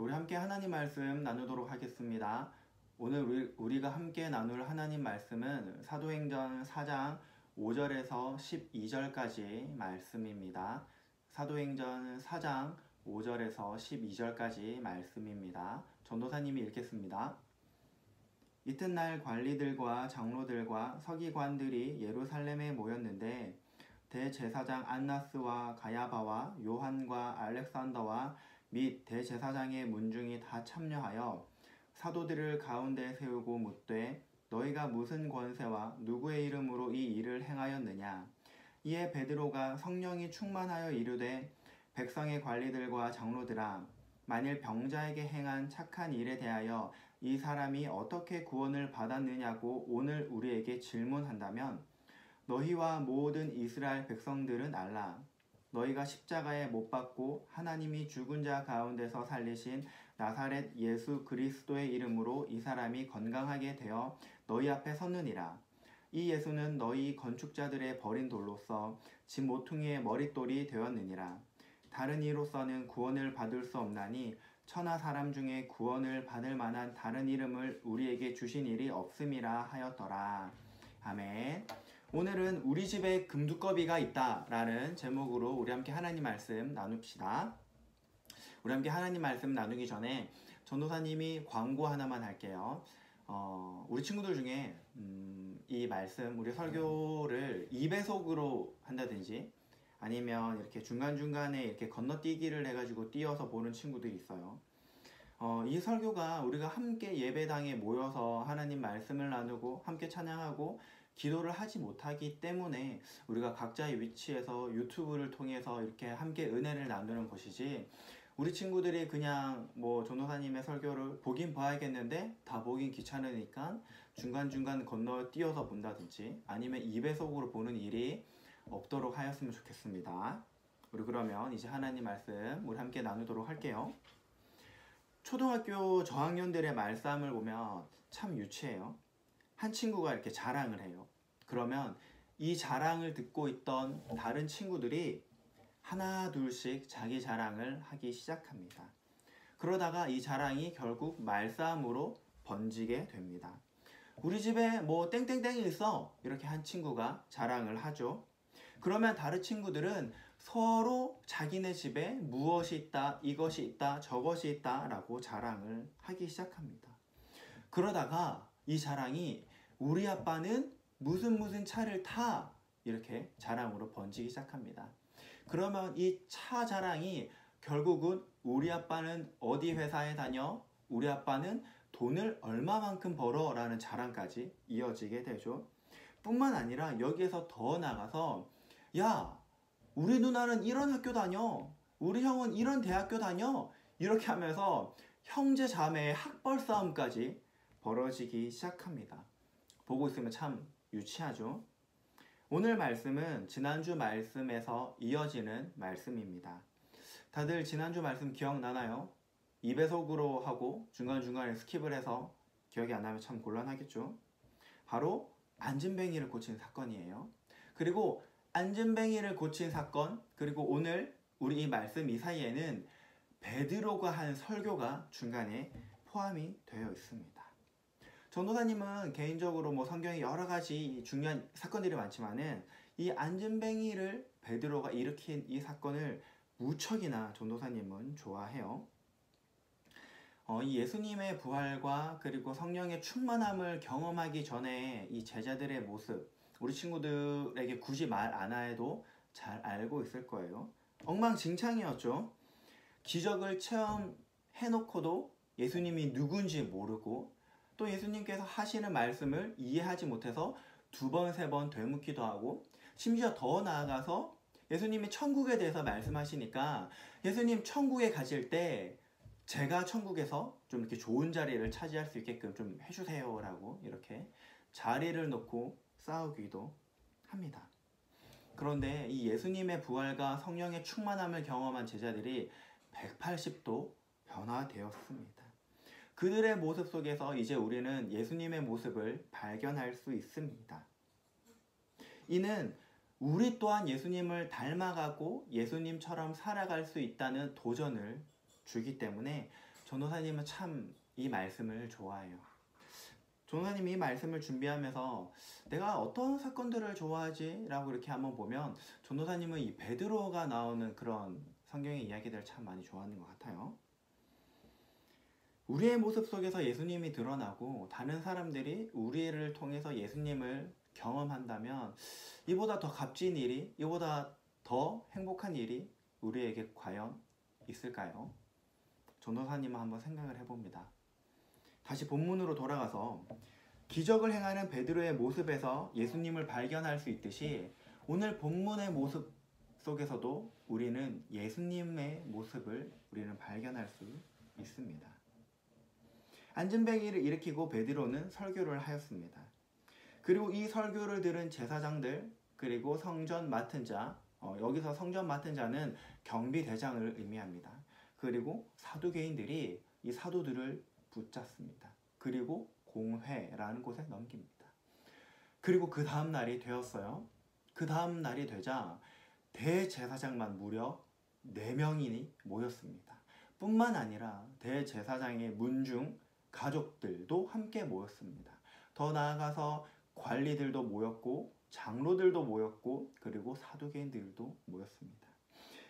우리 함께 하나님 말씀 나누도록 하겠습니다. 오늘 우리가 함께 나눌 하나님 말씀은 사도행전 4장 5절에서 12절까지 말씀입니다. 사도행전 4장 5절에서 12절까지 말씀입니다. 전도사님이 읽겠습니다. 이튿날 관리들과 장로들과 서기관들이 예루살렘에 모였는데 대제사장 안나스와 가야바와 요한과 알렉산더와 및 대제사장의 문중이 다 참여하여 사도들을 가운데 세우고 묻되 너희가 무슨 권세와 누구의 이름으로 이 일을 행하였느냐. 이에 베드로가 성령이 충만하여 이르되 백성의 관리들과 장로들아, 만일 병자에게 행한 착한 일에 대하여 이 사람이 어떻게 구원을 받았느냐고 오늘 우리에게 질문한다면 너희와 모든 이스라엘 백성들은 알라. 너희가 십자가에 못 박고 하나님이 죽은 자 가운데서 살리신 나사렛 예수 그리스도의 이름으로 이 사람이 건강하게 되어 너희 앞에 섰느니라. 이 예수는 너희 건축자들의 버린 돌로서 집 모퉁이의 머릿돌이 되었느니라. 다른 이로서는 구원을 받을 수 없나니 천하 사람 중에 구원을 받을 만한 다른 이름을 우리에게 주신 일이 없음이라 하였더라. 아멘. 오늘은 우리 집에 금두꺼비가 있다 라는 제목으로 우리 함께 하나님 말씀 나눕시다. 우리 함께 하나님 말씀 나누기 전에 전도사님이 광고 하나만 할게요. 우리 친구들 중에 이 말씀, 우리 설교를 2배속으로 한다든지 아니면 이렇게 중간중간에 이렇게 건너뛰기를 해가지고 띄어서 보는 친구들이 있어요. 이 설교가 우리가 함께 예배당에 모여서 하나님 말씀을 나누고 함께 찬양하고 기도를 하지 못하기 때문에 우리가 각자의 위치에서 유튜브를 통해서 이렇게 함께 은혜를 나누는 것이지, 우리 친구들이 그냥 뭐 전도사님의 설교를 보긴 봐야겠는데 다 보긴 귀찮으니까 중간중간 건너뛰어서 본다든지 아니면 2배속으로 보는 일이 없도록 하였으면 좋겠습니다. 우리 그러면 이제 하나님 말씀 우리 함께 나누도록 할게요. 초등학교 저학년들의 말싸움을 보면 참 유치해요. 한 친구가 이렇게 자랑을 해요. 그러면 이 자랑을 듣고 있던 다른 친구들이 하나 둘씩 자기 자랑을 하기 시작합니다. 그러다가 이 자랑이 결국 말싸움으로 번지게 됩니다. 우리 집에 뭐 땡땡땡이 있어, 이렇게 한 친구가 자랑을 하죠. 그러면 다른 친구들은 서로 자기네 집에 무엇이 있다, 이것이 있다, 저것이 있다 라고 자랑을 하기 시작합니다. 그러다가 이 자랑이 우리 아빠는 무슨 차를 타, 이렇게 자랑으로 번지기 시작합니다. 그러면 이 차 자랑이 결국은 우리 아빠는 어디 회사에 다녀, 우리 아빠는 돈을 얼마만큼 벌어 라는 자랑까지 이어지게 되죠. 뿐만 아니라 여기에서 더 나가서 야, 우리 누나는 이런 학교 다녀, 우리 형은 이런 대학교 다녀, 이렇게 하면서 형제 자매의 학벌 싸움까지 벌어지기 시작합니다. 보고 있으면 참 유치하죠. 오늘 말씀은 지난주 말씀에서 이어지는 말씀입니다. 다들 지난주 말씀 기억나나요? 2배속으로 하고 중간중간에 스킵을 해서 기억이 안 나면 참 곤란하겠죠. 바로 안진뱅이를 고친 사건이에요. 그리고 안진뱅이를 고친 사건, 그리고 오늘 우리 이 말씀 이 사이에는 베드로가 한 설교가 중간에 포함이 되어 있습니다. 전도사님은 개인적으로 뭐 성경에 여러 가지 중요한 사건들이 많지만은 이 안진뱅이를 베드로가 일으킨 이 사건을 무척이나 전도사님은 좋아해요. 이 예수님의 부활과 그리고 성령의 충만함을 경험하기 전에 이 제자들의 모습, 우리 친구들에게 굳이 말 안 해도 잘 알고 있을 거예요. 엉망진창이었죠. 기적을 체험해놓고도 예수님이 누군지 모르고 또 예수님께서 하시는 말씀을 이해하지 못해서 2번, 3번 되묻기도 하고, 심지어 더 나아가서 예수님이 천국에 대해서 말씀하시니까 예수님 천국에 가실 때 제가 천국에서 좀 이렇게 좋은 자리를 차지할 수 있게끔 좀 해주세요 라고 이렇게 자리를 놓고 싸우기도 합니다. 그런데 이 예수님의 부활과 성령의 충만함을 경험한 제자들이 180도 변화되었습니다. 그들의 모습 속에서 이제 우리는 예수님의 모습을 발견할 수 있습니다. 이는 우리 또한 예수님을 닮아가고 예수님처럼 살아갈 수 있다는 도전을 주기 때문에 전도사님은 참 이 말씀을 좋아해요. 전도사님이 이 말씀을 준비하면서 내가 어떤 사건들을 좋아하지? 라고 이렇게 한번 보면 전도사님은 이 베드로가 나오는 그런 성경의 이야기들을 참 많이 좋아하는 것 같아요. 우리의 모습 속에서 예수님이 드러나고 다른 사람들이 우리를 통해서 예수님을 경험한다면 이보다 더 값진 일이, 이보다 더 행복한 일이 우리에게 과연 있을까요? 전도사님은 한번 생각을 해봅니다. 다시 본문으로 돌아가서 기적을 행하는 베드로의 모습에서 예수님을 발견할 수 있듯이 오늘 본문의 모습 속에서도 우리는 예수님의 모습을 우리는 발견할 수 있습니다. 안진뱅이를 일으키고 베드로는 설교를 하였습니다. 그리고 이 설교를 들은 제사장들 그리고 성전 맡은 자, 여기서 성전 맡은 자는 경비대장을 의미합니다. 그리고 사두개인들이 이 사도들을 붙잡습니다. 그리고 공회라는 곳에 넘깁니다. 그리고 그 다음 날이 되었어요. 그 다음 날이 되자 대제사장만 무려 4명이 모였습니다. 뿐만 아니라 대제사장의 문중 가족들도 함께 모였습니다. 더 나아가서 관리들도 모였고 장로들도 모였고 그리고 사두개인들도 모였습니다.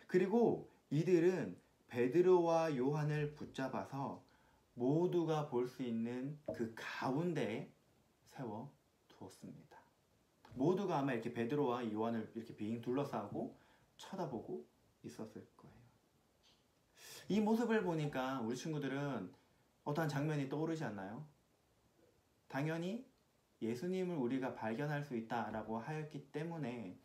그리고 이들은 베드로와 요한을 붙잡아서 모두가 볼 수 있는 그 가운데에 세워 두었습니다. 모두가 아마 이렇게 베드로와 요한을 이렇게 빙 둘러싸고 쳐다보고 있었을 거예요. 이 모습을 보니까 우리 친구들은 어떠한 장면이 떠오르지 않나요? 당연히 예수님을 우리가 발견할 수 있다라고 하였기 때문에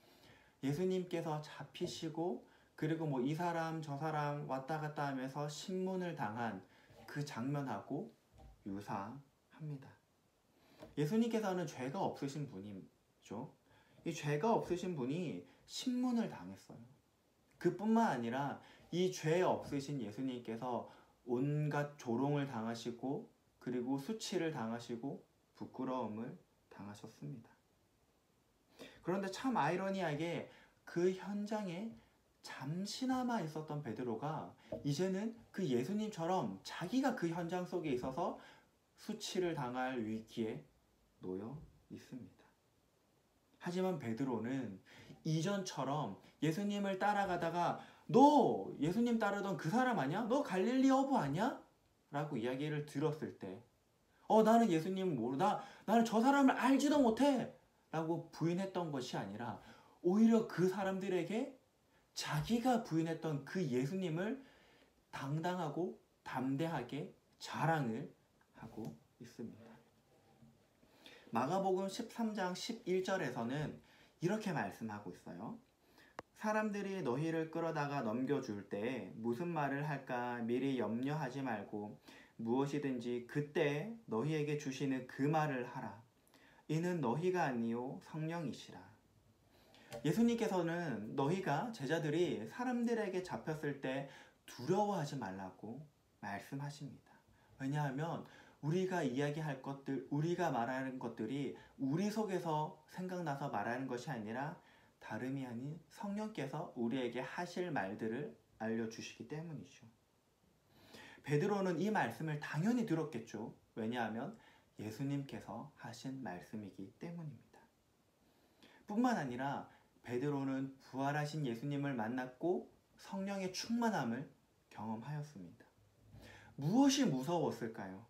예수님께서 잡히시고 그리고 뭐 이 사람 저 사람 왔다 갔다 하면서 신문을 당한 그 장면하고 유사합니다. 예수님께서는 죄가 없으신 분이죠. 이 죄가 없으신 분이 신문을 당했어요. 그뿐만 아니라 이 죄 없으신 예수님께서 온갖 조롱을 당하시고 그리고 수치를 당하시고 부끄러움을 당하셨습니다. 그런데 참 아이러니하게 그 현장에 잠시나마 있었던 베드로가 이제는 그 예수님처럼 자기가 그 현장 속에 있어서 수치를 당할 위기에 놓여 있습니다. 하지만 베드로는 이전처럼 예수님을 따라가다가 너 예수님 따르던 그 사람 아니야? 너 갈릴리 어부 아니야? 라고 이야기를 들었을 때 나는 예수님을 모르다. 나는 저 사람을 알지도 못해. 라고 부인했던 것이 아니라 오히려 그 사람들에게 자기가 부인했던 그 예수님을 당당하고 담대하게 자랑을 하고 있습니다. 마가복음 13장 11절에서는 이렇게 말씀하고 있어요. 사람들이 너희를 끌어다가 넘겨줄 때 무슨 말을 할까 미리 염려하지 말고 무엇이든지 그때 너희에게 주시는 그 말을 하라. 이는 너희가 아니요 성령이시라. 예수님께서는 너희가 제자들이 사람들에게 잡혔을 때 두려워하지 말라고 말씀하십니다. 왜냐하면 우리가 이야기할 것들, 우리가 말하는 것들이 우리 속에서 생각나서 말하는 것이 아니라 다름이 아닌 성령께서 우리에게 하실 말들을 알려주시기 때문이죠. 베드로는 이 말씀을 당연히 들었겠죠. 왜냐하면 예수님께서 하신 말씀이기 때문입니다. 뿐만 아니라 베드로는 부활하신 예수님을 만났고 성령의 충만함을 경험하였습니다. 무엇이 무서웠을까요?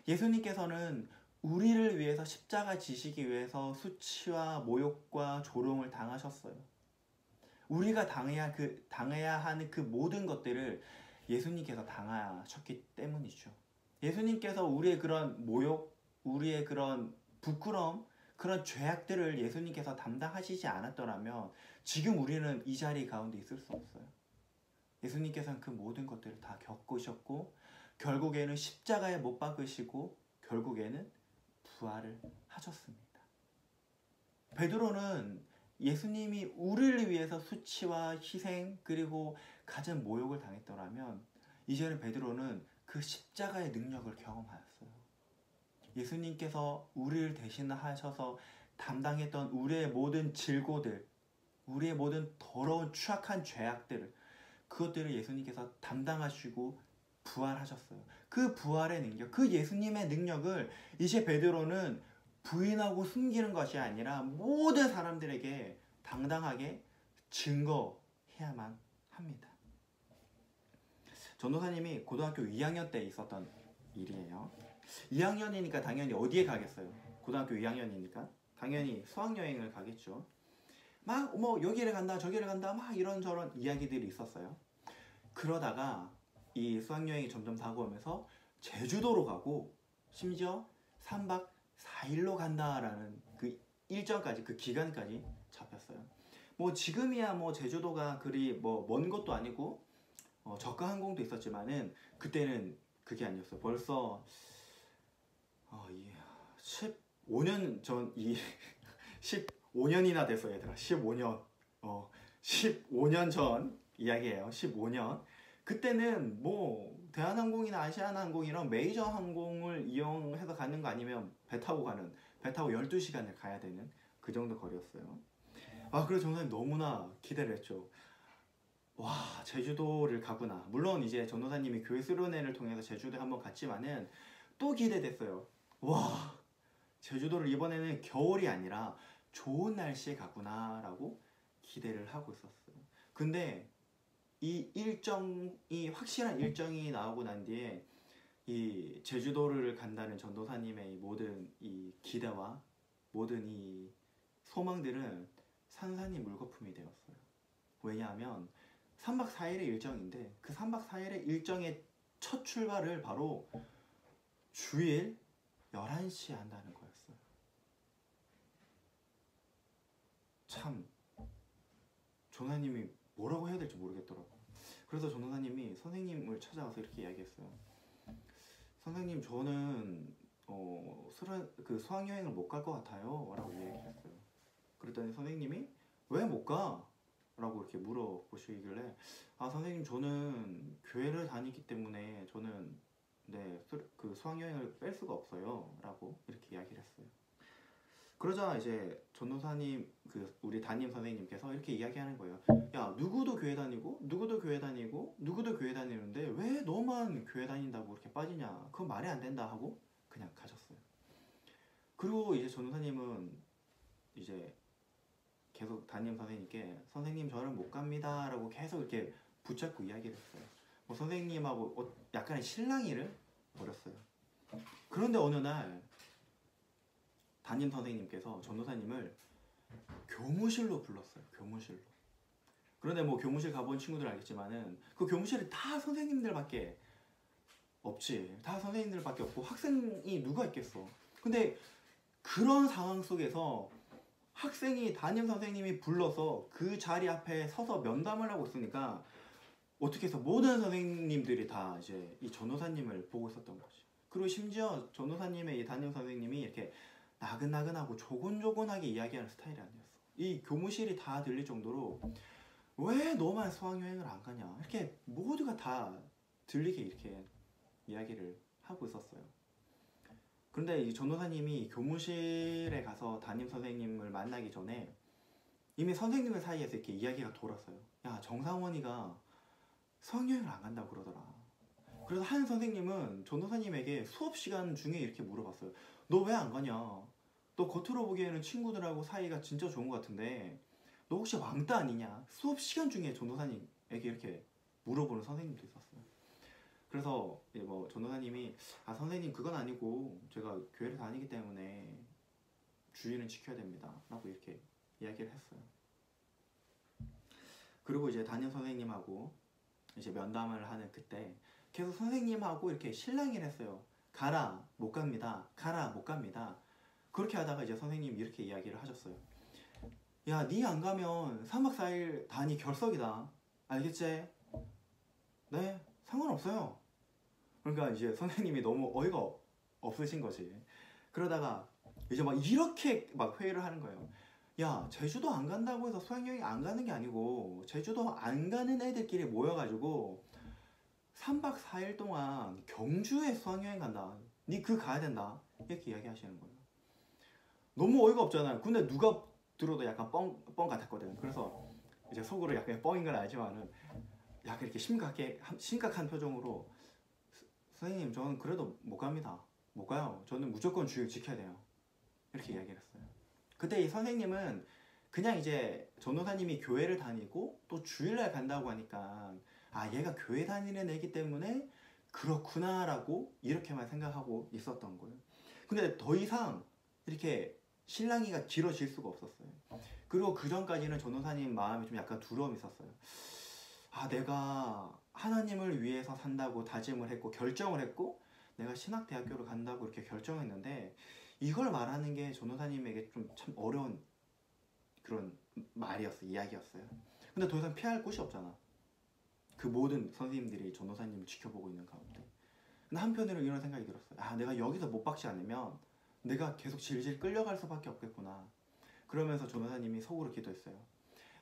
예수님께서는 우리를 위해서 십자가 지시기 위해서 수치와 모욕과 조롱을 당하셨어요. 우리가 당해야 하는 그 모든 것들을 예수님께서 당하셨기 때문이죠. 예수님께서 우리의 그런 모욕, 우리의 그런 부끄러움, 그런 죄악들을 예수님께서 담당하시지 않았더라면 지금 우리는 이 자리 가운데 있을 수 없어요. 예수님께서는 그 모든 것들을 다 겪으셨고 결국에는 십자가에 못 박으시고 결국에는 부활을 하셨습니다. 베드로는 예수님이 우리를 위해서 수치와 희생 그리고 갖은 모욕을 당했더라면 이제는 베드로는 그 십자가의 능력을 경험하였어요. 예수님께서 우리를 대신하셔서 담당했던 우리의 모든 질고들, 우리의 모든 더러운 추악한 죄악들을 그것들을 예수님께서 담당하시고 부활하셨어요. 그 부활의 능력, 그 예수님의 능력을 이제 베드로는 부인하고 숨기는 것이 아니라 모든 사람들에게 당당하게 증거해야만 합니다. 전도사님이 고등학교 2학년 때 있었던 일이에요. 2학년이니까 당연히 어디에 가겠어요? 고등학교 2학년이니까 당연히 수학여행을 가겠죠. 막 뭐 여기를 간다 저기를 간다 막 이런저런 이야기들이 있었어요. 그러다가 이 수학여행이 점점 다가오면서 제주도로 가고 심지어 3박 4일로 간다라는 그 일정까지, 그 기간까지 잡혔어요. 뭐 지금이야 뭐 제주도가 그리 뭐 먼 것도 아니고 저가 항공도 있었지만은 그때는 그게 아니었어요. 벌써 15년 전, 15년이나 됐어 얘들아. 15년 15년 전 이야기예요. 15년. 그때는 뭐 대한항공이나 아시아나항공이랑 메이저 항공을 이용해서 가는 거 아니면 배 타고 12시간을 가야 되는 그 정도 거리였어요. 그래서 전도사님 너무나 기대를 했죠. 와, 제주도를 가구나. 물론 이제 전도사님이 교회 수련회를 통해서 제주도에 한번 갔지만은 또 기대됐어요. 와, 제주도를 이번에는 겨울이 아니라 좋은 날씨에 가구나 라고 기대를 하고 있었어요. 근데 이 일정이, 확실한 일정이 나오고 난 뒤에 이 제주도를 간다는 전도사님의 모든 이 기대와 모든 이 소망들은 산산이 물거품이 되었어요. 왜냐하면 3박 4일의 일정인데 그 3박 4일의 일정의 첫 출발을 바로 주일 11시에 한다는 거였어요. 참 전도사님이 뭐라고 해야 될지 모르겠더라고요. 그래서 전도사님이 선생님을 찾아와서 이렇게 이야기했어요. 선생님, 저는 수학여행을 못 갈 것 같아요 라고 이야기했어요. 그랬더니 선생님이 왜 못 가? 라고 이렇게 물어보시길래 선생님, 저는 교회를 다니기 때문에 저는 그 수학여행을 뺄 수가 없어요 라고 이렇게 이야기를 했어요. 그러자 이제 전도사님, 우리 담임 선생님께서 이렇게 이야기하는 거예요. 야, 누구도 교회 다니고 누구도 교회 다니고 누구도 교회 다니는데 왜 너만 교회 다닌다고 그렇게 빠지냐, 그건 말이 안 된다 하고 그냥 가셨어요. 그리고 이제 전도사님은 이제 계속 담임 선생님께 선생님, 저는 못 갑니다 라고 계속 이렇게 붙잡고 이야기를 했어요. 뭐 선생님하고 약간의 실랑이를 벌였어요. 그런데 어느 날 담임 선생님께서 전도사님을 교무실로 불렀어요. 교무실로. 그런데 뭐 교무실 가본 친구들 알겠지만은 그 교무실에 다 선생님들밖에 없지. 다 선생님들밖에 없고 학생이 누가 있겠어. 근데 그런 상황 속에서 학생이 담임 선생님이 불러서 그 자리 앞에 서서 면담을 하고 있으니까 어떻게 해서 모든 선생님들이 다 이제 이 전도사님을 보고 있었던 거지. 그리고 심지어 전도사님의 이 담임 선생님이 이렇게 나긋나긋하고 조곤조곤하게 이야기하는 스타일이 아니었어. 이 교무실이 다 들릴 정도로 왜 너만 수학여행을 안 가냐, 이렇게 모두가 다 들리게 이렇게 이야기를 하고 있었어요. 그런데 이 전도사님이 교무실에 가서 담임 선생님을 만나기 전에 이미 선생님들 사이에서 이렇게 이야기가 돌았어요. 야, 정상원이가 수학여행을 안 간다고 그러더라. 그래서 한 선생님은 전도사님에게 수업 시간 중에 이렇게 물어봤어요. 너 왜 안 가냐? 너 겉으로 보기에는 친구들하고 사이가 진짜 좋은 것 같은데 너 혹시 왕따 아니냐? 수업 시간 중에 전도사님에게 이렇게 물어보는 선생님도 있었어요. 그래서 뭐 전도사님이 선생님, 그건 아니고 제가 교회를 다니기 때문에 주의는 지켜야 됩니다 라고 이렇게 이야기를 했어요. 그리고 이제 담임 선생님하고 이제 면담을 하는 그때 계속 선생님하고 이렇게 실랑이를 했어요. 가라, 못 갑니다. 가라, 못 갑니다. 그렇게 하다가 이제 선생님이 이렇게 이야기를 하셨어요. 야, 니 안 가면 3박 4일 단위 결석이다. 알겠지? 네, 상관없어요. 그러니까 이제 선생님이 너무 어이가 없으신 거지. 그러다가 이제 막 이렇게 막 회의를 하는 거예요. 야, 제주도 안 간다고 해서 수학여행 안 가는 게 아니고 제주도 안 가는 애들끼리 모여가지고 3박 4일 동안 경주에 수학여행 간다. 니 그거 가야 된다. 이렇게 이야기하시는 거예요. 너무 어이가 없잖아요. 근데 누가 들어도 약간 뻥 같았거든. 그래서 이제 속으로 약간 뻥인 건 알지만은 약간 이렇게 심각한 표정으로 선생님 저는 그래도 못 갑니다. 못 가요. 저는 무조건 주일 지켜야 돼요. 이렇게 이야기를 했어요. 그때 이 선생님은 그냥 이제 전도사님이 교회를 다니고 또 주일날 간다고 하니까 아 얘가 교회 다니는 애기 때문에 그렇구나라고 이렇게만 생각하고 있었던 거예요. 근데 더 이상 이렇게 실랑이가 길어질 수가 없었어요. 그리고 그 전까지는 전도사님 마음이 좀 약간 두려움이 있었어요. 아 내가 하나님을 위해서 산다고 다짐을 했고 결정을 했고 내가 신학대학교를 간다고 이렇게 결정했는데 이걸 말하는 게 전도사님에게 좀 참 어려운 그런 말이었어요. 이야기였어요. 근데 더 이상 피할 곳이 없잖아. 그 모든 선생님들이 전도사님을 지켜보고 있는 가운데. 근데 한편으로는 이런 생각이 들었어요. 아 내가 여기서 못 박지 않으면 내가 계속 질질 끌려갈 수밖에 없겠구나. 그러면서 전도사님이 속으로 기도했어요.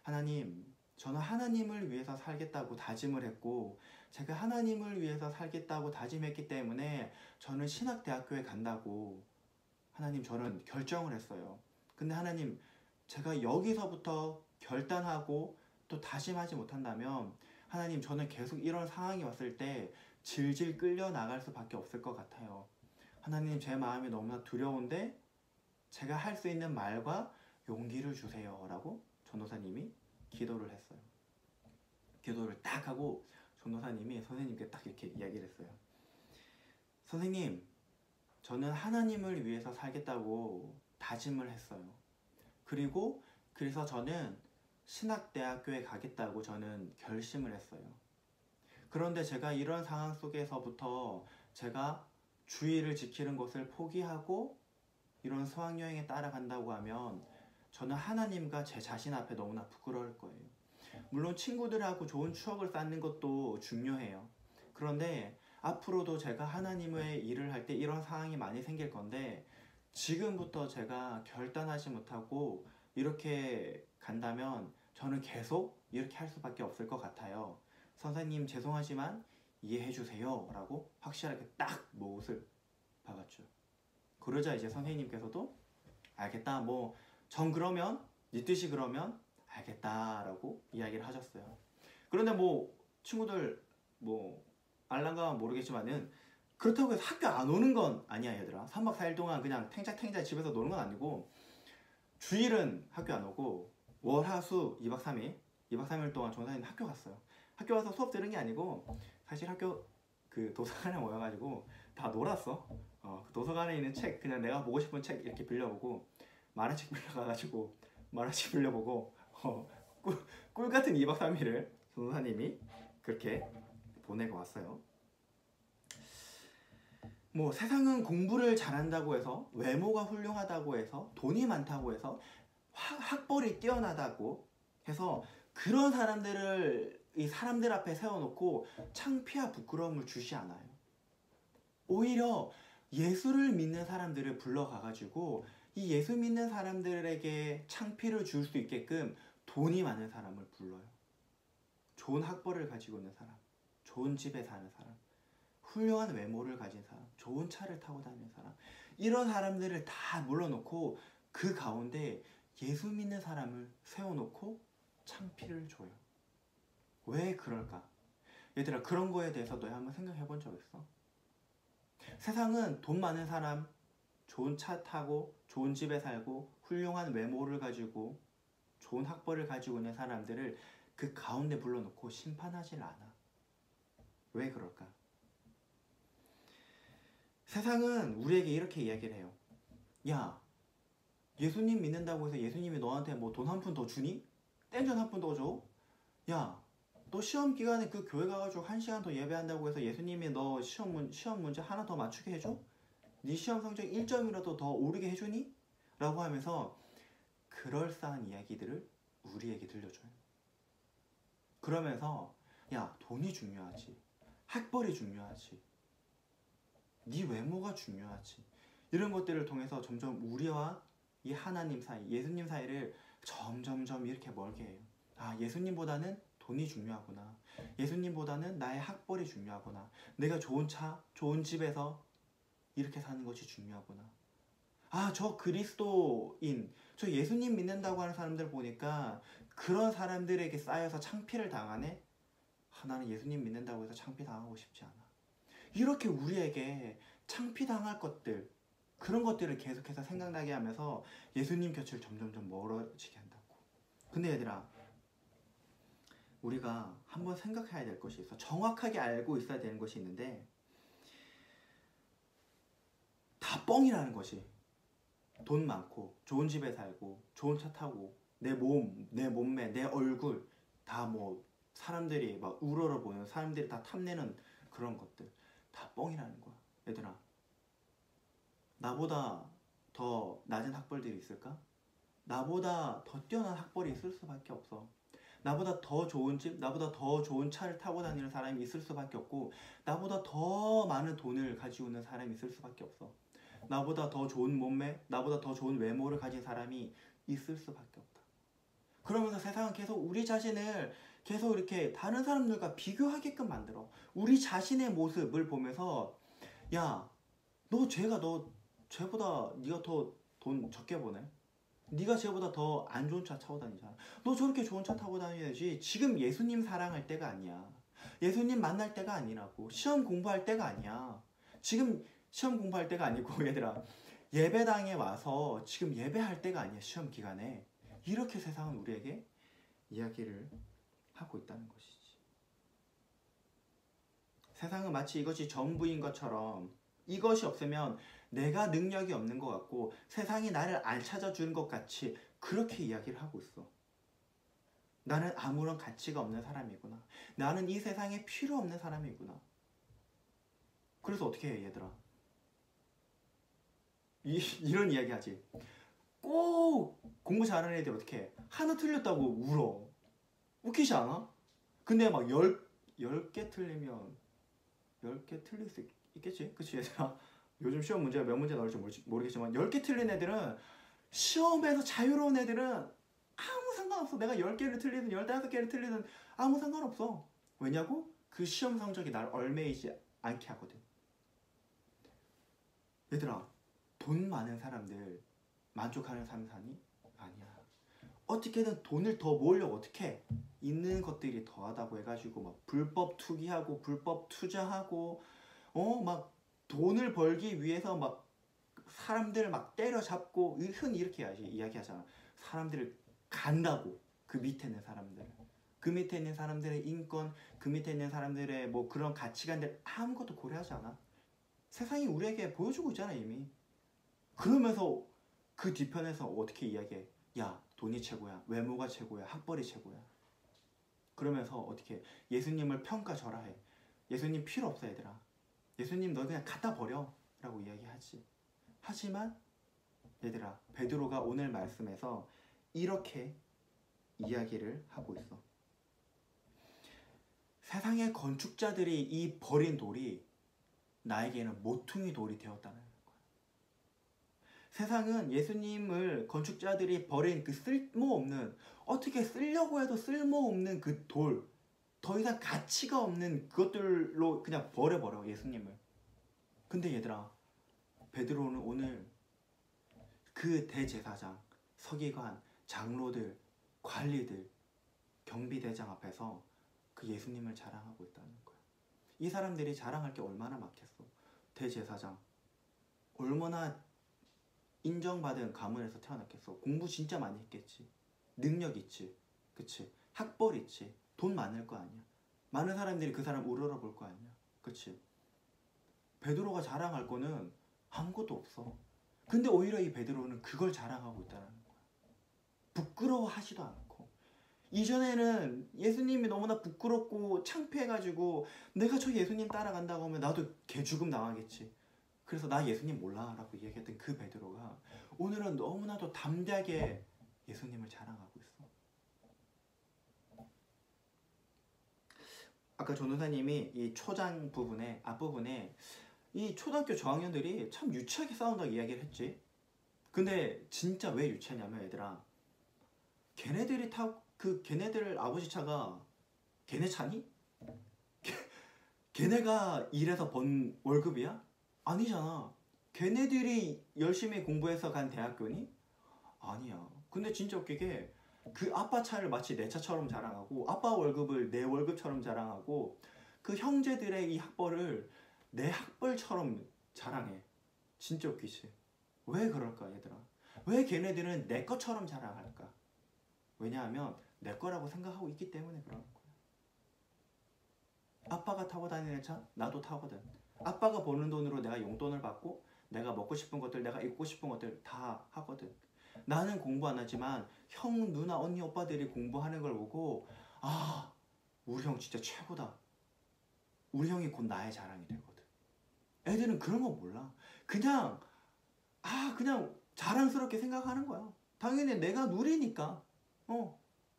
하나님, 저는 하나님을 위해서 살겠다고 다짐을 했고 제가 하나님을 위해서 살겠다고 다짐했기 때문에 저는 신학대학교에 간다고 하나님 저는 결정을 했어요. 근데 하나님 제가 여기서부터 결단하고 또 다짐하지 못한다면 하나님 저는 계속 이런 상황이 왔을 때 질질 끌려 나갈 수밖에 없을 것 같아요. 하나님 제 마음이 너무나 두려운데 제가 할 수 있는 말과 용기를 주세요 라고 전도사님이 기도를 했어요. 기도를 딱 하고 전도사님이 선생님께 딱 이렇게 이야기를 했어요. 선생님, 저는 하나님을 위해서 살겠다고 다짐을 했어요. 그리고 그래서 저는 신학대학교에 가겠다고 저는 결심을 했어요. 그런데 제가 이런 상황 속에서부터 제가 주의를 지키는 것을 포기하고 이런 수학여행에 따라간다고 하면 저는 하나님과 제 자신 앞에 너무나 부끄러울 거예요. 물론 친구들하고 좋은 추억을 쌓는 것도 중요해요. 그런데 앞으로도 제가 하나님의 일을 할 때 이런 상황이 많이 생길 건데 지금부터 제가 결단하지 못하고 이렇게 간다면 저는 계속 이렇게 할 수밖에 없을 것 같아요. 선생님 죄송하지만 이해해 주세요 라고 확실하게 딱 못을 박았죠. 그러자 이제 선생님께서도 알겠다 뭐 전 그러면 네 뜻이 그러면 알겠다 라고 이야기를 하셨어요. 그런데 뭐 친구들 뭐 알란가 모르겠지만은 그렇다고 해서 학교 안 오는 건 아니야 얘들아. 3박 4일 동안 그냥 탱자탱자 집에서 노는 건 아니고 주일은 학교 안 오고 월, 화, 수 2박 3일 2박 3일 동안 전사님 학교 갔어요. 학교 와서 수업 들은 게 아니고 사실 학교 그 도서관에 모여가지고 다 놀았어. 그 도서관에 있는 책 그냥 내가 보고 싶은 책 이렇게 빌려보고 만화책 빌려가가지고 만화책 빌려보고 꿀 같은 2박 3일을 전사님이 그렇게 보내고 왔어요. 뭐 세상은 공부를 잘한다고 해서 외모가 훌륭하다고 해서 돈이 많다고 해서 학벌이 뛰어나다고 해서 그런 사람들을 이 사람들 앞에 세워놓고 창피와 부끄러움을 주지 않아요. 오히려 예수를 믿는 사람들을 불러가가지고 이 예수 믿는 사람들에게 창피를 줄 수 있게끔 돈이 많은 사람을 불러요. 좋은 학벌을 가지고 있는 사람, 좋은 집에 사는 사람, 훌륭한 외모를 가진 사람, 좋은 차를 타고 다니는 사람, 이런 사람들을 다 몰라놓고 그 가운데 예수 믿는 사람을 세워놓고 창피를 줘요. 왜 그럴까? 얘들아 그런 거에 대해서 너희 한번 생각해 본 적 있어? 세상은 돈 많은 사람, 좋은 차 타고 좋은 집에 살고 훌륭한 외모를 가지고 좋은 학벌을 가지고 있는 사람들을 그 가운데 불러놓고 심판하질 않아. 왜 그럴까? 세상은 우리에게 이렇게 이야기를 해요. 야, 예수님 믿는다고 해서 예수님이 너한테 뭐 돈 한 푼 더 주니? 땡전 한 푼 더 줘? 야, 너 시험 기간에 그 교회 가가지고 1시간 더 예배한다고 해서 예수님이 너 시험 문제 하나 더 맞추게 해줘? 네 시험 성적 1점이라도 더 오르게 해주니? 라고 하면서 그럴싸한 이야기들을 우리에게 들려줘요. 그러면서 야, 돈이 중요하지. 학벌이 중요하지. 네 외모가 중요하지. 이런 것들을 통해서 점점 우리와 이 하나님 사이, 예수님 사이를 점점점 이렇게 멀게 해요. 아, 예수님보다는 돈이 중요하구나. 예수님보다는 나의 학벌이 중요하구나. 내가 좋은 차, 좋은 집에서 이렇게 사는 것이 중요하구나. 아, 저 그리스도인, 저 예수님 믿는다고 하는 사람들 보니까 그런 사람들에게 쌓여서 창피를 당하네? 아, 나는 예수님 믿는다고 해서 창피 당하고 싶지 않아. 이렇게 우리에게 창피당할 것들, 그런 것들을 계속해서 생각나게 하면서 예수님 곁을 점점점 멀어지게 한다고. 근데 얘들아, 우리가 한번 생각해야 될 것이 있어. 정확하게 알고 있어야 되는 것이 있는데, 다 뻥이라는 것이. 돈 많고 좋은 집에 살고 좋은 차 타고 내 몸, 내 몸매, 내 얼굴 다 뭐 사람들이 막 우러러보는, 사람들이 다 탐내는 그런 것들 다 뻥이라는 거야. 얘들아, 나보다 더 낮은 학벌들이 있을까? 나보다 더 뛰어난 학벌이 있을 수밖에 없어. 나보다 더 좋은 집, 나보다 더 좋은 차를 타고 다니는 사람이 있을 수밖에 없고, 나보다 더 많은 돈을 가지고 있는 사람이 있을 수밖에 없어. 나보다 더 좋은 몸매, 나보다 더 좋은 외모를 가진 사람이 있을 수밖에 없다. 그러면서 세상은 계속 우리 자신을 계속 이렇게 다른 사람들과 비교하게끔 만들어. 우리 자신의 모습을 보면서, 야, 너 쟤보다 네가 더 돈 적게 버네? 네가 쟤보다 더 안 좋은 차 타고 다니잖아. 너 저렇게 좋은 차 타고 다녀야지. 지금 예수님 사랑할 때가 아니야. 예수님 만날 때가 아니라고. 시험 공부할 때가 아니야. 지금 시험 공부할 때가 아니고, 얘들아, 예배당에 와서 지금 예배할 때가 아니야. 시험 기간에. 이렇게 세상은 우리에게 이야기를 하고 있다는 것이지. 세상은 마치 이것이 전부인 것처럼, 이것이 없으면 내가 능력이 없는 것 같고 세상이 나를 안 찾아주는 것 같이 그렇게 이야기를 하고 있어. 나는 아무런 가치가 없는 사람이구나. 나는 이 세상에 필요 없는 사람이구나. 그래서 어떻게 해, 얘들아? 이런 이야기 하지. 꼭 공부 잘하는 애들 어떻게 해? 하나 틀렸다고 울어. 웃기지 않아? 근데 막 10개 틀리면 10개 틀릴 수 있겠지? 그치, 얘들아? 요즘 시험 문제가 몇 문제 나올지 모르겠지만 10개 틀린 애들은, 시험에서 자유로운 애들은 아무 상관없어. 내가 10개를 틀리든 15개를 틀리든 아무 상관없어. 왜냐고? 그 시험 성적이 날 얽매이지 않게 하거든. 얘들아, 돈 많은 사람들 만족하는 삶 사니? 아니야. 어떻게든 돈을 더 모으려고 어떻게 해? 있는 것들이 더하다고 해가지고 막 불법 투기하고 불법 투자하고 막 돈을 벌기 위해서 막 사람들을 막 때려잡고, 흔히 이렇게 이야기하잖아. 사람들을 간다고. 그 밑에 있는 사람들, 그 밑에 있는 사람들의 인권, 그 밑에 있는 사람들의 뭐 그런 가치관들 아무것도 고려하지 않아. 세상이 우리에게 보여주고 있잖아 이미. 그러면서 그 뒤편에서 어떻게 이야기해? 야, 돈이 최고야, 외모가 최고야, 학벌이 최고야. 그러면서 어떻게 예수님을 평가절하해. 예수님 필요 없어 얘들아. 예수님 너 그냥 갖다 버려 라고 이야기하지. 하지만 얘들아, 베드로가 오늘 말씀에서 이렇게 이야기를 하고 있어. 세상의 건축자들이 이 버린 돌이 나에게는 모퉁이 돌이 되었다는 거야. 세상은 예수님을 건축자들이 버린 그 쓸모없는, 어떻게 쓰려고 해도 쓸모없는 그 돌, 더 이상 가치가 없는 그것들로 그냥 버려버려 예수님을. 근데 얘들아, 베드로는 오늘 그 대제사장, 서기관, 장로들, 관리들, 경비대장 앞에서 그 예수님을 자랑하고 있다는 거야. 이 사람들이 자랑할 게 얼마나 많겠어. 대제사장, 얼마나 인정받은 가문에서 태어났겠어. 공부 진짜 많이 했겠지. 능력 있지. 그치? 학벌 있지. 돈 많을 거 아니야. 많은 사람들이 그 사람 우러러 볼 거 아니야. 그치? 베드로가 자랑할 거는 아무것도 없어. 근데 오히려 이 베드로는 그걸 자랑하고 있다는 거야. 부끄러워하지도 않고. 이전에는 예수님이 너무나 부끄럽고 창피해가지고 내가 저 예수님 따라간다고 하면 나도 개죽음 당하겠지. 그래서 나 예수님 몰라 라고 얘기했던 그 베드로가 오늘은 너무나도 담대하게 예수님을 자랑하고 있어. 아까 전도사님이 이 초장 부분에, 앞부분에 이 초등학교 저학년들이 참 유치하게 싸운다고 이야기를 했지. 근데 진짜 왜 유치하냐면 얘들아, 걔네들 아버지 차가 걔네 차니? 걔네가 일해서 번 월급이야? 아니잖아. 걔네들이 열심히 공부해서 간 대학교니? 아니야. 근데 진짜 웃기게 그 아빠 차를 마치 내 차처럼 자랑하고, 아빠 월급을 내 월급처럼 자랑하고, 그 형제들의 이 학벌을 내 학벌처럼 자랑해. 진짜 웃기지? 왜 그럴까 얘들아? 왜 걔네들은 내 것처럼 자랑할까? 왜냐하면 내 거라고 생각하고 있기 때문에 그러는 거야. 아빠가 타고 다니는 차 나도 타거든. 아빠가 버는 돈으로 내가 용돈을 받고 내가 먹고 싶은 것들, 내가 입고 싶은 것들 다 하거든. 나는 공부 안 하지만 형, 누나, 언니, 오빠들이 공부하는 걸 보고 아, 우리 형 진짜 최고다. 우리 형이 곧 나의 자랑이 되거든. 애들은 그런 거 몰라. 그냥 그냥 자랑스럽게 생각하는 거야. 당연히 내가 누리니까.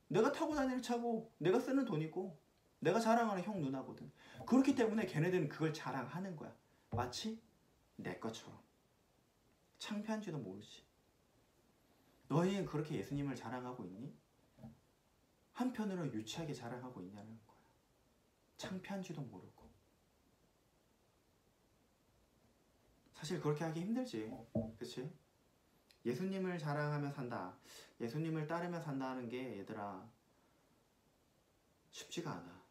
내가 타고 다니는 차고 내가 쓰는 돈이고 내가 자랑하는 형 누나거든. 그렇기 때문에 걔네들은 그걸 자랑하는 거야. 마치 내 것처럼. 창피한지도 모르지. 너희는 그렇게 예수님을 자랑하고 있니? 한편으로 유치하게 자랑하고 있냐는 거야. 창피한지도 모르고. 사실 그렇게 하기 힘들지. 그치? 예수님을 자랑하며 산다. 예수님을 따르며 산다는 게 얘들아 쉽지가 않아.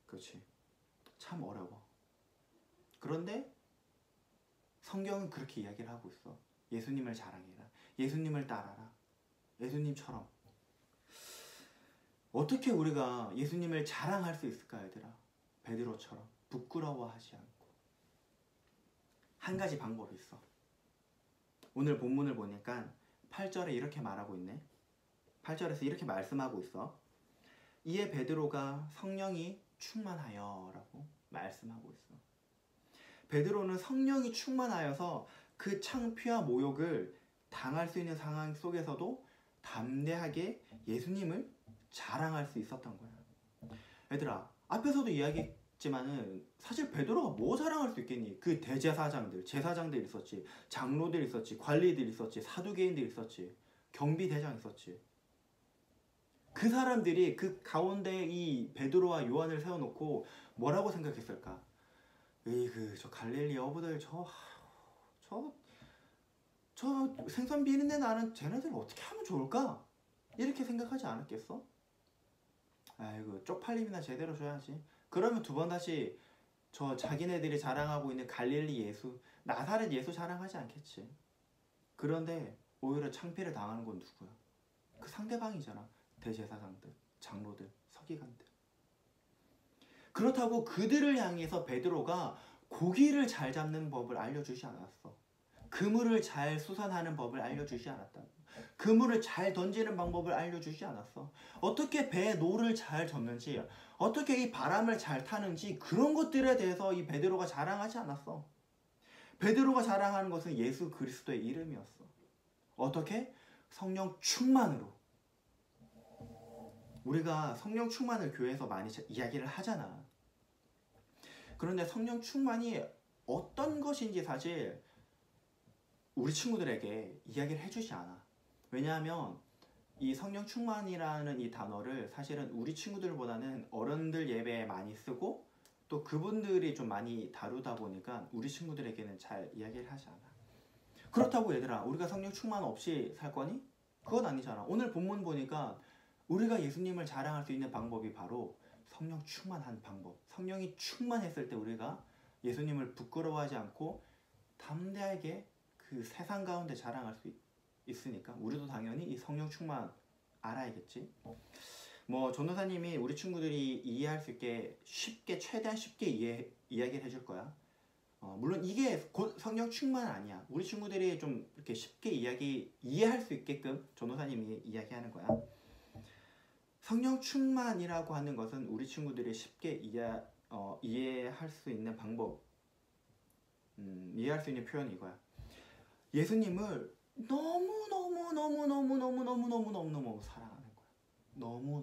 그렇지? 참 어려워. 그런데 성경은 그렇게 이야기를 하고 있어. 예수님을 자랑해라. 예수님을 따라라. 예수님처럼. 어떻게 우리가 예수님을 자랑할 수 있을까 얘들아? 베드로처럼 부끄러워하지 않고. 한 가지 방법이 있어. 오늘 본문을 보니까 8절에 이렇게 말하고 있네. 8절에서 이렇게 말씀하고 있어. 이에 베드로가 성령이 충만하여 라고 말씀하고 있어. 베드로는 성령이 충만하여서 그 창피와 모욕을 당할 수 있는 상황 속에서도 담대하게 예수님을 자랑할 수 있었던 거야. 얘들아, 앞에서도 이야기했지만은 사실 베드로가 뭐 자랑할 수 있겠니? 그 대제사장들, 제사장들 있었지, 장로들 있었지, 관리들 있었지, 사두개인들 있었지, 경비대장 있었지. 그 사람들이 그 가운데 이 베드로와 요한을 세워놓고 뭐라고 생각했을까? 저 갈릴리 어부들 저 생선 비린내 나는 쟤네들 어떻게 하면 좋을까? 이렇게 생각하지 않았겠어? 아이고 쪽팔림이나 제대로 줘야지. 그러면 두 번 다시 저 자기네들이 자랑하고 있는 갈릴리 예수, 나사렛 예수 자랑하지 않겠지. 그런데 오히려 창피를 당하는 건 누구야? 그 상대방이잖아. 대제사장들, 장로들, 서기관들. 그렇다고 그들을 향해서 베드로가 고기를 잘 잡는 법을 알려주지 않았어. 그물을 잘 수선하는 법을 알려주지 않았다. 그물을 잘 던지는 방법을 알려주지 않았어. 어떻게 배에 노를 잘 젓는지, 어떻게 이 바람을 잘 타는지 그런 것들에 대해서 이 베드로가 자랑하지 않았어. 베드로가 자랑하는 것은 예수 그리스도의 이름이었어. 어떻게? 성령 충만으로. 우리가 성령 충만을 교회에서 많이 이야기를 하잖아. 그런데 성령 충만이 어떤 것인지 사실 우리 친구들에게 이야기를 해주지 않아. 왜냐하면 이 성령 충만이라는 이 단어를 사실은 우리 친구들보다는 어른들 예배에 많이 쓰고 또 그분들이 좀 많이 다루다 보니까 우리 친구들에게는 잘 이야기를 하지 않아. 그렇다고 얘들아, 우리가 성령 충만 없이 살 거니? 그건 아니잖아. 오늘 본문 보니까 우리가 예수님을 자랑할 수 있는 방법이 바로 성령 충만한 방법. 성령이 충만했을 때 우리가 예수님을 부끄러워하지 않고 담대하게 그 세상 가운데 자랑할 수 있으니까 우리도 당연히 이 성령 충만 알아야겠지. 뭐 전도사님이 우리 친구들이 이해할 수 있게 쉽게, 최대한 쉽게 이야기를 해줄 거야. 물론 이게 곧 성령 충만 아니야. 우리 친구들이 좀 이렇게 쉽게 이해할 수 있게끔 전도사님이 이야기하는 거야. 성령 충만이라고 하는 것은 우리 친구들이 쉽게 이해할 수 있는 방법, 이해할 수 있는 표현이 이거야. 예수님을 너무 사랑하는 거야. 너무.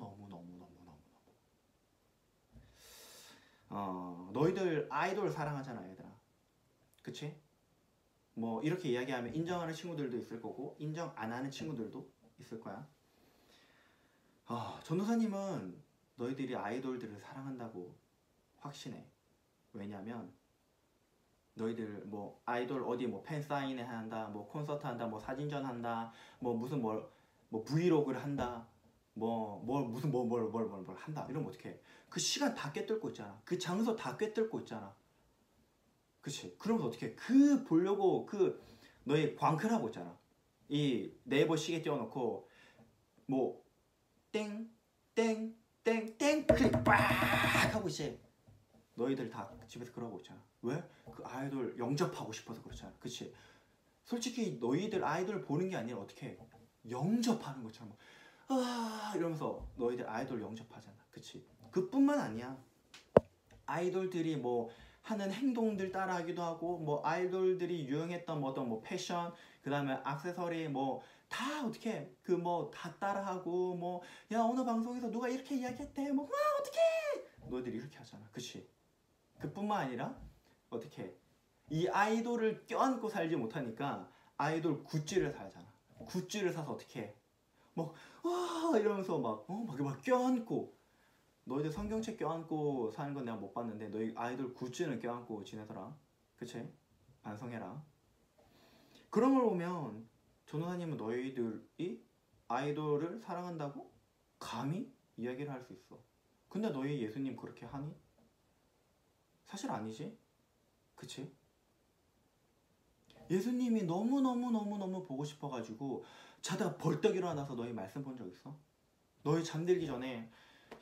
너희들 아이돌 사랑하잖아, 얘들아. 그치? 뭐 이렇게 이야기하면 인정하는 친구들도 있을 거고 인정 안 하는 친구들도 있을 거야. 전도사님은 너희들이 아이돌들을 사랑한다고 확신해. 왜냐면 너희들 뭐 아이돌 어디 뭐 팬사인회 한다, 뭐 콘서트 한다, 뭐 사진전 한다, 뭐 무슨 뭐 브이로그를 한다, 무슨 뭘 한다. 이러면 어떡해. 그 시간 다 꿰뚫고 있잖아. 그 장소 다 꿰뚫고 있잖아. 그치? 그러면서 어떻게 그 보려고 그 너희 광클하고 있잖아. 이 네이버 시계 띄워놓고 뭐 땡, 땡, 땡, 땡 클릭 빡 하고 이제 너희들 다 집에서 그러고 있잖아. 왜? 그 아이돌 영접하고 싶어서 그렇잖아. 그치? 솔직히 너희들 아이돌 보는 게 아니라 어떻게 영접하는 것처럼 아 이러면서 너희들 아이돌 영접하잖아. 그치? 그뿐만 아니야. 아이돌들이 뭐 하는 행동들 따라하기도 하고 뭐 아이돌들이 유행했던 뭐 어떤 뭐 패션 그 다음에 액세서리 뭐 다 어떻게 그 뭐 다 따라하고 뭐 야 오늘 방송에서 누가 이렇게 이야기했대 뭐 와 어떻게 너희들이 이렇게 하잖아. 그치? 그뿐만 아니라 어떻게 이 아이돌을 껴안고 살지 못하니까 아이돌 굿즈를 사잖아. 굿즈를 사서 어떻게 막와 이러면서 막 껴안고 너희들 성경책 껴안고 사는 건 내가 못 봤는데 너희 아이돌 굿즈는 껴안고 지내더라. 그치? 반성해라. 그런 걸 보면 전도사님은 너희들이 아이돌을 사랑한다고 감히 이야기를 할 수 있어. 근데 너희 예수님 그렇게 하니? 사실 아니지? 그치? 예수님이 너무너무너무너무 보고 싶어가지고 자다가 벌떡 일어나서 너희 말씀 본 적 있어? 너희 잠들기 전에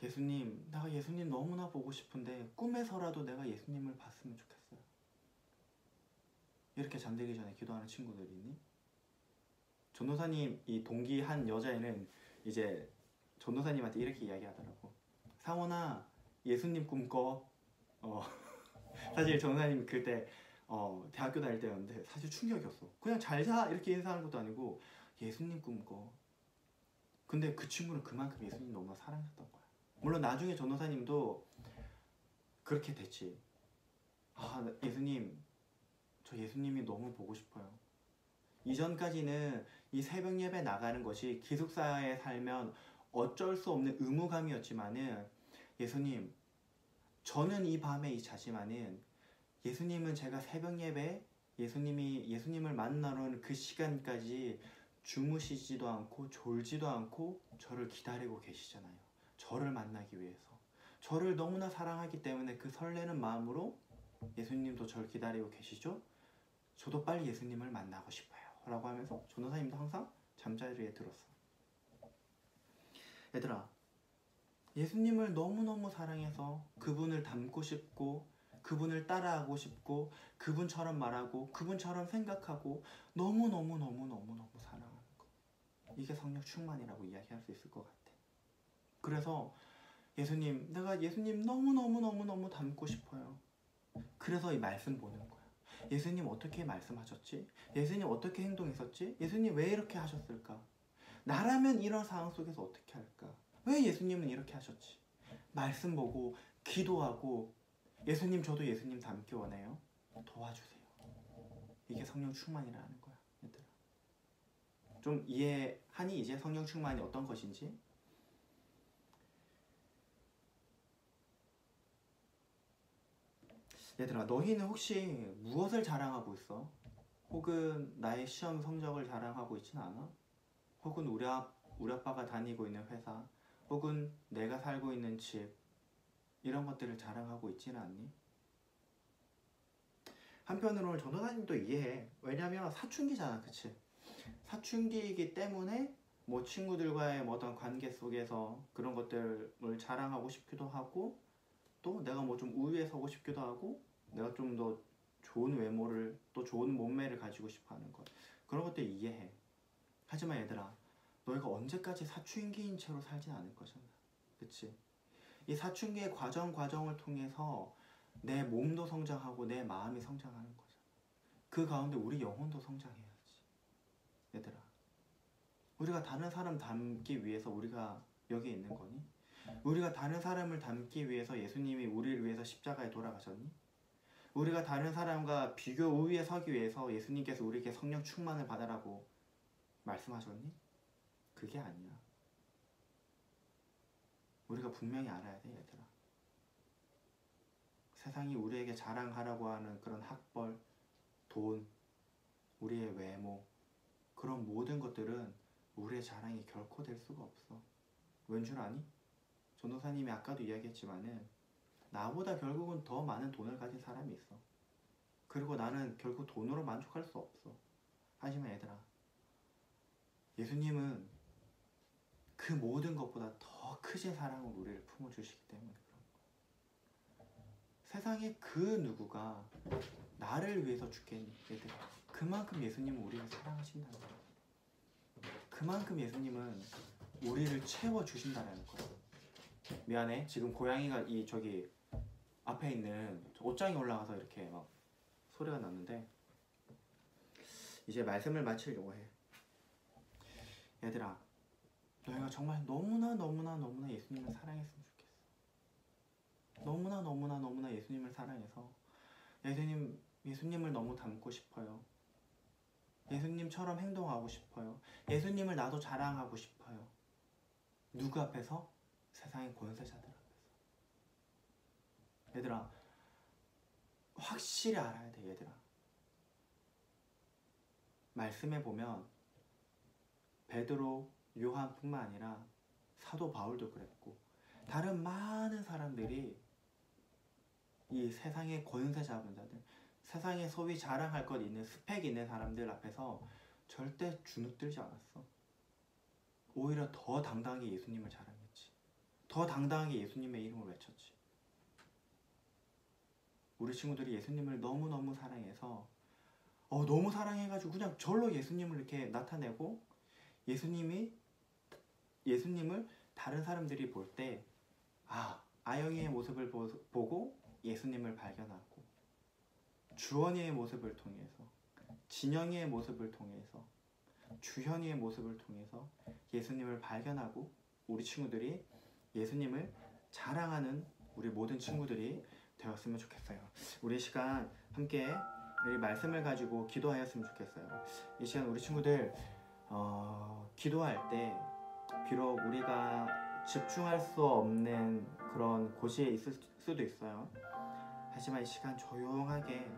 예수님, 내가 예수님 너무나 보고 싶은데 꿈에서라도 내가 예수님을 봤으면 좋겠어요. 이렇게 잠들기 전에 기도하는 친구들이 있니? 전도사님 이 동기 한 여자애는 이제 전도사님한테 이렇게 이야기하더라고. 상원아, 예수님 꿈꿔. 사실 전도사님 그때 대학교 다닐 때였는데 사실 충격이었어. 그냥 잘 자 이렇게 인사하는 것도 아니고 예수님 꿈꿔. 근데 그 친구는 그만큼 예수님 너무나 사랑했던 거야. 물론 나중에 전도사님도 그렇게 됐지. 아 예수님, 저 예수님이 너무 보고 싶어요. 이전까지는 이 새벽 예배 나가는 것이 기숙사에 살면 어쩔 수 없는 의무감이었지만은 예수님, 저는 이 밤에 이 자지만은 예수님은 제가 새벽 예배 예수님을 만나러는 그 시간까지 주무시지도 않고 졸지도 않고 저를 기다리고 계시잖아요. 저를 만나기 위해서. 저를 너무나 사랑하기 때문에 그 설레는 마음으로 예수님도 저를 기다리고 계시죠? 저도 빨리 예수님을 만나고 싶어요. 라고 하면서 전도사님도 항상 잠자리에 들었어. 얘들아, 예수님을 너무너무 사랑해서 그분을 닮고 싶고 그분을 따라하고 싶고 그분처럼 말하고 그분처럼 생각하고 너무너무너무너무너무 사랑하는 거. 이게 성령 충만이라고 이야기할 수 있을 것 같아. 그래서 예수님, 내가 예수님 너무너무너무너무 닮고 싶어요. 그래서 이 말씀 보는 거야. 예수님 어떻게 말씀하셨지? 예수님 어떻게 행동했었지? 예수님 왜 이렇게 하셨을까? 나라면 이런 상황 속에서 어떻게 할까? 왜 예수님은 이렇게 하셨지? 말씀 보고 기도하고 예수님 저도 예수님 닮기 원해요. 도와주세요. 이게 성령 충만이라는 거야. 얘들아. 좀 이해하니? 이제 성령 충만이 어떤 것인지? 얘들아, 너희는 혹시 무엇을 자랑하고 있어? 혹은 나의 시험 성적을 자랑하고 있진 않아? 혹은 우리 아빠가 다니고 있는 회사, 혹은 내가 살고 있는 집, 이런 것들을 자랑하고 있지는 않니? 한편으로는 전도사님도 이해해. 왜냐면 사춘기잖아, 그치? 사춘기이기 때문에 뭐 친구들과의 뭐 어떤 관계 속에서 그런 것들을 자랑하고 싶기도 하고 또 내가 뭐 좀 우위에 서고 싶기도 하고 내가 좀 더 좋은 외모를 또 좋은 몸매를 가지고 싶어 하는 것, 그런 것들 이해해. 하지만 얘들아, 너희가 언제까지 사춘기인 채로 살진 않을 거잖아. 그치? 이 사춘기의 과정을 통해서 내 몸도 성장하고 내 마음이 성장하는 거잖아. 그 가운데 우리 영혼도 성장해야지. 얘들아, 우리가 다른 사람 닮기 위해서 우리가 여기 있는 거니? 우리가 다른 사람을 닮기 위해서 예수님이 우리를 위해서 십자가에 돌아가셨니? 우리가 다른 사람과 비교 우위에 서기 위해서 예수님께서 우리에게 성령 충만을 받으라고 말씀하셨니? 그게 아니야. 우리가 분명히 알아야 돼, 얘들아. 세상이 우리에게 자랑하라고 하는 그런 학벌, 돈, 우리의 외모, 그런 모든 것들은 우리의 자랑이 결코 될 수가 없어. 왠 줄 아니? 전도사님이 아까도 이야기했지만은 나보다 결국은 더 많은 돈을 가진 사람이 있어. 그리고 나는 결국 돈으로 만족할 수 없어. 하지만 얘들아, 예수님은 그 모든 것보다 더 크신 사랑으로 우리를 품어주시기 때문에 그런 거야. 세상에 그 누구가 나를 위해서 죽겠니? 얘들아, 그만큼 예수님은 우리를 사랑하신다는 거야. 그만큼 예수님은 우리를 채워주신다는 거야. 미안해, 지금 고양이가 저기 앞에 있는 옷장에 올라가서 이렇게 막 소리가 났는데 이제 말씀을 마치려고 해. 얘들아, 너희가 정말 너무나 예수님을 사랑했으면 좋겠어. 너무나 예수님을 사랑해서 예수님을 너무 닮고 싶어요. 예수님처럼 행동하고 싶어요. 예수님을 나도 자랑하고 싶어요. 누구 앞에서? 세상의 권세자들 앞에서. 얘들아, 확실히 알아야 돼. 얘들아, 말씀에 보면 베드로, 요한뿐만 아니라 사도 바울도 그랬고 다른 많은 사람들이 이 세상의 권세 잡은 자들, 세상에 소위 자랑할 것 있는 스펙 있는 사람들 앞에서 절대 주눅들지 않았어. 오히려 더 당당하게 예수님을 자랑했지. 더 당당하게 예수님의 이름을 외쳤지. 우리 친구들이 예수님을 너무너무 사랑해서 너무 사랑해가지고 그냥 절로 예수님을 이렇게 나타내고 예수님을 다른 사람들이 볼 때 아영이의 모습을 보고 예수님을 발견하고 주원이의 모습을 통해서 진영이의 모습을 통해서 주현이의 모습을 통해서 예수님을 발견하고 우리 친구들이 예수님을 자랑하는 우리 모든 친구들이 되었으면 좋겠어요. 우리 시간 함께 이 말씀을 가지고 기도하였으면 좋겠어요. 이 시간 우리 친구들 기도할 때 비록 우리가 집중할 수 없는 그런 곳이 있을 수도 있어요. 하지만 이 시간 조용하게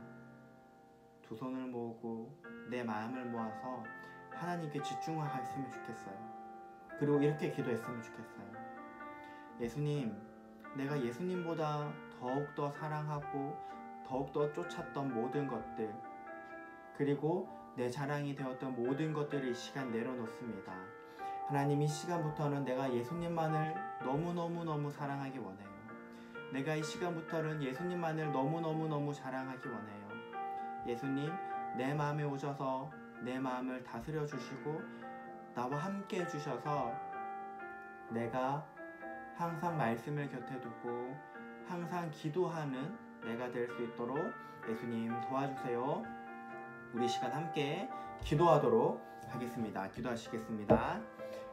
두 손을 모으고 내 마음을 모아서 하나님께 집중하였으면 좋겠어요. 그리고 이렇게 기도했으면 좋겠어요. 예수님, 내가 예수님보다 더욱더 사랑하고 더욱더 쫓았던 모든 것들, 그리고 내 자랑이 되었던 모든 것들을 이 시간 내려놓습니다. 하나님, 이 시간부터는 내가 예수님만을 너무너무 사랑하기 원해요. 내가 이 시간부터는 예수님만을 너무너무 자랑하기 원해요. 예수님, 내 마음에 오셔서 내 마음을 다스려 주시고 나와 함께 해주셔서 내가 항상 말씀을 곁에 두고 항상 기도하는 내가 될 수 있도록 예수님 도와주세요. 우리 시간 함께 기도하도록 하겠습니다. 기도하시겠습니다.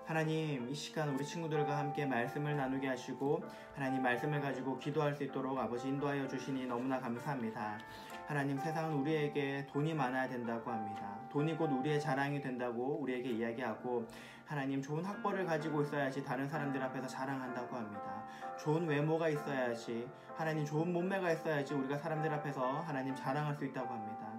하나님, 이 시간 우리 친구들과 함께 말씀을 나누게 하시고 하나님 말씀을 가지고 기도할 수 있도록 아버지 인도하여 주시니 너무나 감사합니다. 하나님, 세상은 우리에게 돈이 많아야 된다고 합니다. 돈이 곧 우리의 자랑이 된다고 우리에게 이야기하고 하나님, 좋은 학벌을 가지고 있어야지 다른 사람들 앞에서 자랑한다고 합니다. 좋은 외모가 있어야지, 하나님 좋은 몸매가 있어야지 우리가 사람들 앞에서 하나님 자랑할 수 있다고 합니다.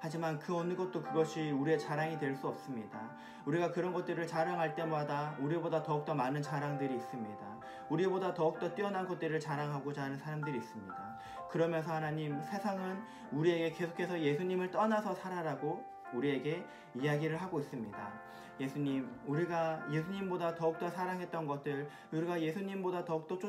하지만 그 어느 것도 그것이 우리의 자랑이 될 수 없습니다. 우리가 그런 것들을 자랑할 때마다 우리보다 더욱더 많은 자랑들이 있습니다. 우리보다 더욱더 뛰어난 것들을 자랑하고자 하는 사람들이 있습니다. 그러면서 하나님, 세상은 우리에게 계속해서 예수님을 떠나서 살아라고 우리에게 이야기를 하고 있습니다. 예수님, 우리가 예수님보다 더욱더 사랑했던 것들, 우리가 예수님보다 더욱더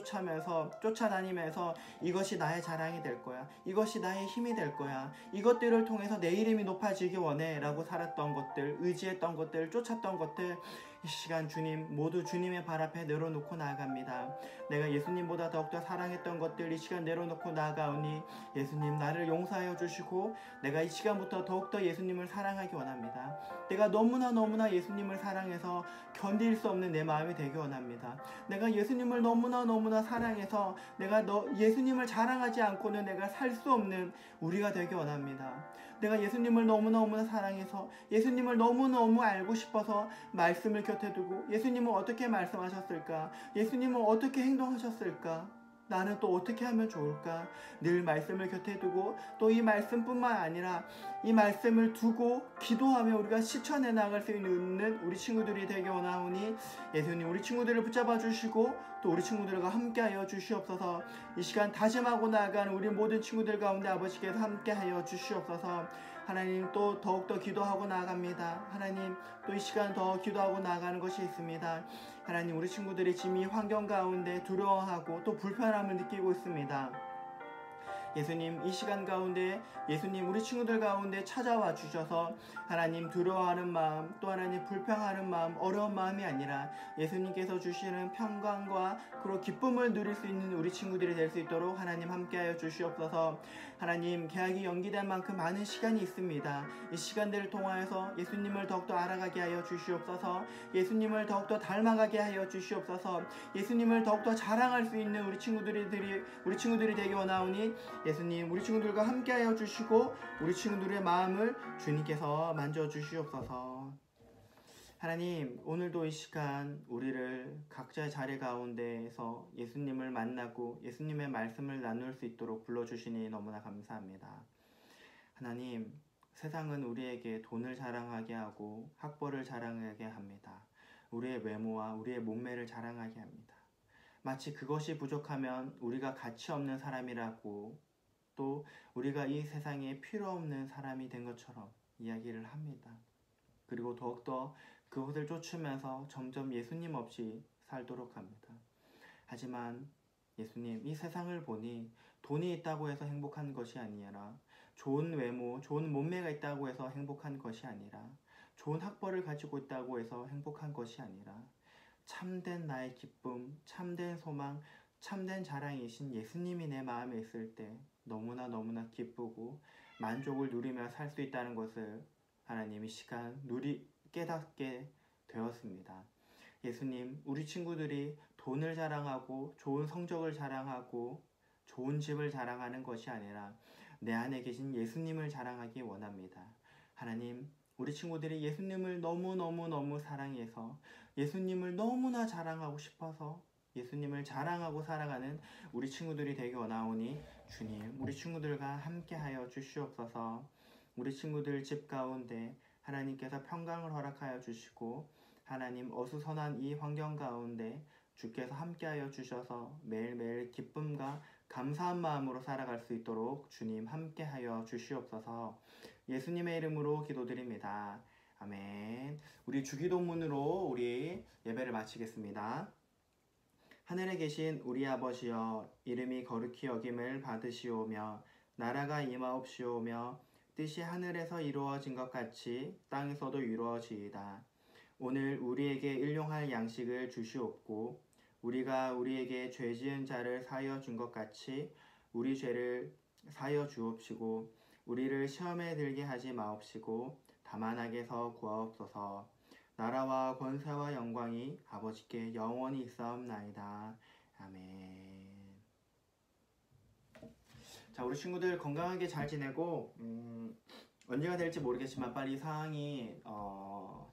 쫓아다니면서 이것이 나의 자랑이 될 거야, 이것이 나의 힘이 될 거야, 이것들을 통해서 내 이름이 높아지기 원해 라고 살았던 것들, 의지했던 것들, 쫓았던 것들, 이 시간 주님 모두 주님의 발 앞에 내려놓고 나아갑니다. 내가 예수님보다 더욱더 사랑했던 것들 이 시간 내려놓고 나아가오니 예수님, 나를 용서하여 주시고 내가 이 시간부터 더욱더 예수님을 사랑하기 원합니다. 내가 너무나 예수님을 사랑해서 견딜 수 없는 내 마음이 되기 원합니다. 내가 예수님을 너무나 사랑해서 내가 예수님을 자랑하지 않고는 내가 살 수 없는 우리가 되기 원합니다. 내가 예수님을 너무나 사랑해서 예수님을 너무너무 알고 싶어서 말씀을 곁에 두고 예수님은 어떻게 말씀하셨을까? 예수님은 어떻게 행동하셨을까? 나는 또 어떻게 하면 좋을까? 늘 말씀을 곁에 두고 또 이 말씀뿐만 아니라 이 말씀을 두고 기도하며 우리가 실천해 나갈 수 있는 우리 친구들이 되게 원하오니 예수님 우리 친구들을 붙잡아 주시고 또 우리 친구들과 함께하여 주시옵소서. 이 시간 다짐하고 나아가는 우리 모든 친구들 가운데 아버지께서 함께하여 주시옵소서. 하나님 또 더욱더 기도하고 나아갑니다. 하나님 또 이 시간 더 기도하고 나아가는 것이 있습니다. 하나님 우리 친구들이 지금 이 환경 가운데 두려워하고 또 불편함을 느끼고 있습니다. 예수님 이 시간 가운데 예수님 우리 친구들 가운데 찾아와 주셔서 하나님 두려워하는 마음 또 하나님 불평하는 마음 어려운 마음이 아니라 예수님께서 주시는 평강과 그리고 기쁨을 누릴 수 있는 우리 친구들이 될 수 있도록 하나님 함께하여 주시옵소서. 하나님 계약이 연기된 만큼 많은 시간이 있습니다. 이 시간들을 통하여서 예수님을 더욱더 알아가게 하여 주시옵소서. 예수님을 더욱더 닮아가게 하여 주시옵소서. 예수님을 더욱더 자랑할 수 있는 우리 친구들이 되기 원하오니 예수님 우리 친구들과 함께하여 주시고 우리 친구들의 마음을 주님께서 만져주시옵소서. 하나님 오늘도 이 시간 우리를 각자의 자리 가운데에서 예수님을 만나고 예수님의 말씀을 나눌 수 있도록 불러주시니 너무나 감사합니다. 하나님 세상은 우리에게 돈을 자랑하게 하고 학벌을 자랑하게 합니다. 우리의 외모와 우리의 몸매를 자랑하게 합니다. 마치 그것이 부족하면 우리가 가치 없는 사람이라고 또 우리가 이 세상에 필요 없는 사람이 된 것처럼 이야기를 합니다. 그리고 더욱더 그것을 쫓으면서 점점 예수님 없이 살도록 합니다. 하지만 예수님 이 세상을 보니 돈이 있다고 해서 행복한 것이 아니라 좋은 외모, 좋은 몸매가 있다고 해서 행복한 것이 아니라 좋은 학벌을 가지고 있다고 해서 행복한 것이 아니라 참된 나의 기쁨, 참된 소망, 참된 자랑이신 예수님이 내 마음에 있을 때 너무나 기쁘고 만족을 누리며 살 수 있다는 것을 하나님 이 시간 깨닫게 되었습니다. 예수님 우리 친구들이 돈을 자랑하고 좋은 성적을 자랑하고 좋은 집을 자랑하는 것이 아니라 내 안에 계신 예수님을 자랑하기 원합니다. 하나님 우리 친구들이 예수님을 너무 사랑해서 예수님을 너무나 자랑하고 싶어서 예수님을 자랑하고 살아가는 우리 친구들이 되기 원하오니 주님 우리 친구들과 함께하여 주시옵소서. 우리 친구들 집 가운데 하나님께서 평강을 허락하여 주시고 하나님 어수선한 이 환경 가운데 주께서 함께하여 주셔서 매일매일 기쁨과 감사한 마음으로 살아갈 수 있도록 주님 함께하여 주시옵소서. 예수님의 이름으로 기도드립니다. 아멘. 우리 주기도문으로 우리 예배를 마치겠습니다. 하늘에 계신 우리 아버지여 이름이 거룩히 여김을 받으시오며 나라가 임하옵시오며 뜻이 하늘에서 이루어진 것 같이 땅에서도 이루어지이다. 오늘 우리에게 일용할 양식을 주시옵고 우리가 우리에게 죄 지은 자를 사하여 준 것 같이 우리 죄를 사하여 주옵시고 우리를 시험에 들게 하지 마옵시고 다만 악에서 구하옵소서. 나라와 권세와 영광이 아버지께 영원히 있사옵나이다. 아멘. 자 우리 친구들 건강하게 잘 지내고 언제가 될지 모르겠지만 빨리 상황이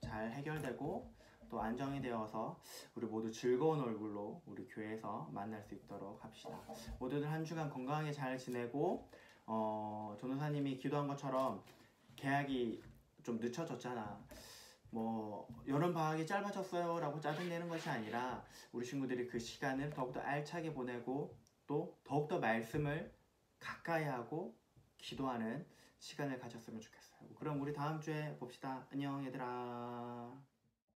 잘 해결되고 또 안정이 되어서 우리 모두 즐거운 얼굴로 우리 교회에서 만날 수 있도록 합시다. 모두들 한 주간 건강하게 잘 지내고 전도사님이 기도한 것처럼 개학이 좀 늦춰졌잖아. 뭐 여름 방학이 짧아졌어요 라고 짜증내는 것이 아니라 우리 친구들이 그 시간을 더욱더 알차게 보내고 또 더욱더 말씀을 가까이 하고 기도하는 시간을 가졌으면 좋겠어요. 그럼 우리 다음 주에 봅시다. 안녕 얘들아.